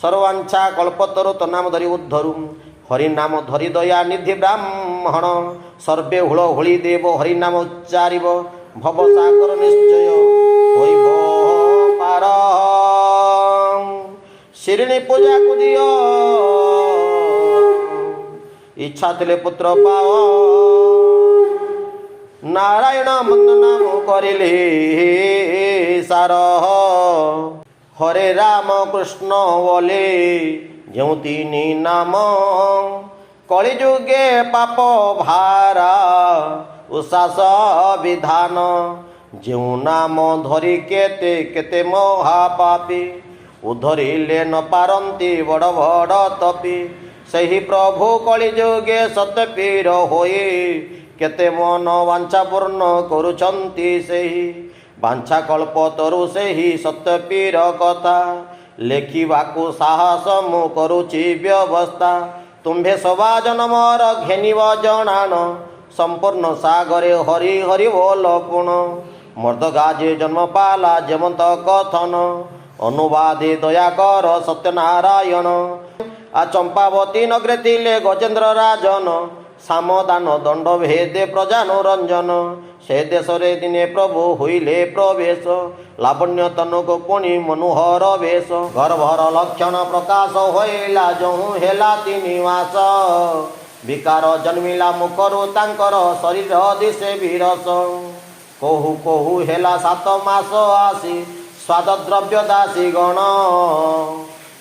सर्वांचा कल्पतरु तनाम धरी उद्धरु हरिनाम धरी दया निधि ब्राह्मण सर्वे हुल होली देव हरिनाम उच्चारिब भवसागर निश्चय होइब पार। शिरिणी पूजा को दियो इच्छा थिले पुत्र पाओ नारायण मंद नाम करिले सार। हरे राम कृष्ण बोले जो तीनी नाम कलिजुगे पाप भारा उसास विधान। जो नाम धरी केते केते महापापी उधरिले न पारंती बड़ बड़ तपी। सही प्रभु कलिजुगे सत्यपीर होए केते मन वांछा पूर्ण करुछंती। सही वांछा कल्पतरु सही सत्यपीर कथा लेखिबाकू साहस मु करुची व्यवस्था। तुम्भे सभा जनमर घेनिब जनान संपूर्ण सागरे हरि हरि बोल पुण। मर्द गाजे जन्म पाला जेमंत कथन अनुवादे दयाकर सत्यनारायण। आ चंपावती नगरे थिले गजेन्द्र राजन सामदान दंड भेदे प्रजानुरंजन। से देशरे दिने प्रभु हुईले प्रवेश लावण्य तनक पुणी मनोहर वेश। गर्भर लक्षण प्रकाश होइला जहु हेला तिनिवास विकार जन्मिला मुखरु तांकर शरीर दिशे विरस। कहु कहु हेला 7 मास आसी स्वाद द्रव्य दासी गण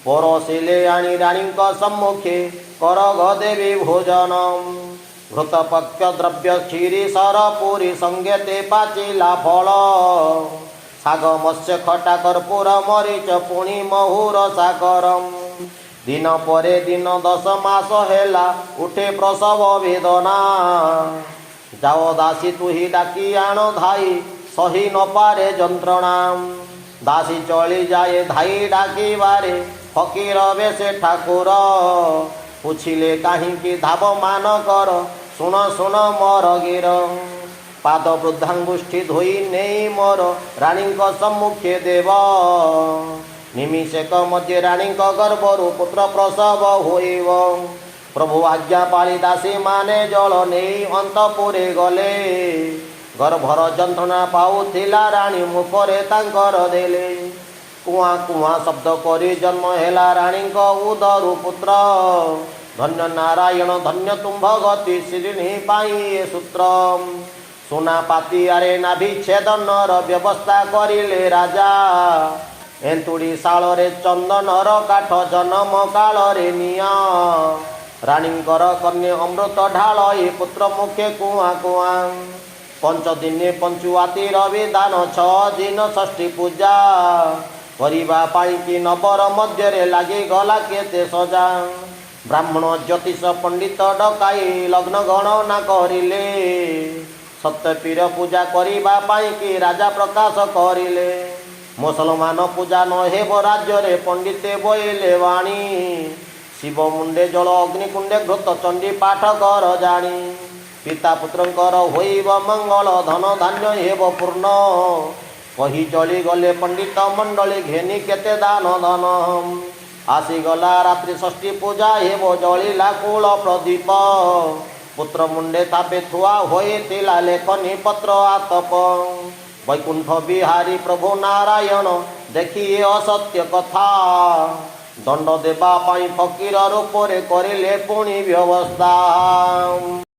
परोसिले आनी रानी सम्मुखे करग देवी भोजन। घृतपक्ष द्रव्य क्षीरी सरपुरी संगेते पाचिला फल शाग मत्स्य खटा कर्पूर मरीच पुणी महुर साकरम। दिन परे दिन 10 मास हेला उठे प्रसव वेदना जाओ दासी तुही डाकी आण धाई सही न पारे जंत्रणा। दासी चली जाए धाई डाकी बारे फकीर बेसे ठाकुर पूछिले काहींकी धाब मान कर सुन सुन मोर गिर। पाद वृद्धांगुष्ठी धोई नहीं मोर रानी सम्मुखे देव निमिषेक मध्य रानी गर्भरु पुत्र प्रसव होइब। प्रभु आज्ञा पाली दासी माने जल नहीं अंतपुरे गले गर्भर जंत्रणा पाउथिला रानी मुखरे तांकर देले। कुआ कुआ शब्द करी जन्म हेला रानी उदरु पुत्र धन्य नारायण धन्य तुम्भ गति शिरिणी पाई सूत्र। सुना पाती आरे नाभि छेदनर व्यवस्था करिले राजा एंतुड़ी सालरे चंदनर काठ जन्म कालरे निया। रानीकर कन्या अमृत ढाल पुत्र मुखे कुआ कुआ। 5 दिने पंचुआतिर विधान 6 दिन षष्ठी पूजा करिबा पाई कि नबर मध्यरे लागी गला केते सजा। ब्राह्मण ज्योतिष पंडित डकाई लग्न गणना करिले सत्यपीर पूजा करिबा पाई कि राजा प्रकाश करिले। मुसलमान पूजा न हेब राज्य रे पंडिते बोइले वाणी शिव मुंडे जल अग्निकुंडे घृत चंडी पाठ कर जानी। पिता पुत्रंकर होइब मंगल धन धान्य हेब पूर्ण कही चली गले पंडित मंडली घेनी केते दान धन। आसीगला रात्रि षष्ठी पूजा हेब जलिला कूल प्रदीप पुत्र मुंडे थापे थुआ होइथिला लेखनी पत्र आतप। वैकुंठ बिहारी प्रभु नारायण देखिए असत्य कथा दंड देवा पाई फकीर रूपरे करिले पुणी व्यवस्था।